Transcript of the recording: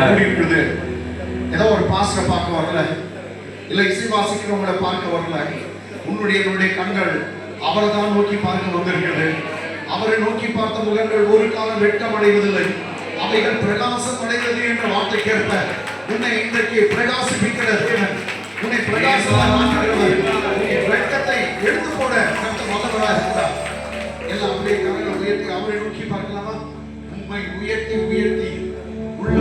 கூடியிருக்குது. ஏதோ ஒரு பாஸ்டர் பார்க்க வரல, இல்ல இசை வாசிக்கிறவங்களை பார்க்க வரல. உன்னுடைய கண்கள் அவரை தான் நோக்கி பார்க்க வந்திருக்கிறது. அவரை நோக்கி பார்த்த முகங்கள் ஒரு காலம் வெட்கம் அடைவதில்லை, அவைகள் பிரகாசம் அடைவது என்ற வார்த்தைக்கேற்ப உன்னை இன்றைக்கு பிரகாசிப்பிக்கிற தேவன், உன்னை பிரகாசமாக்குகிறவர், வெட்கத்தை எடுத்து போட கர்த்தர் வல்லவராக இருக்கிறார். எல்லாம் அப்படியே கரங்களை உயர்த்தி அவரை நோக்கி பார்க்கலாமா? உம்மை உயர்த்தி உயர்த்தி உள்ள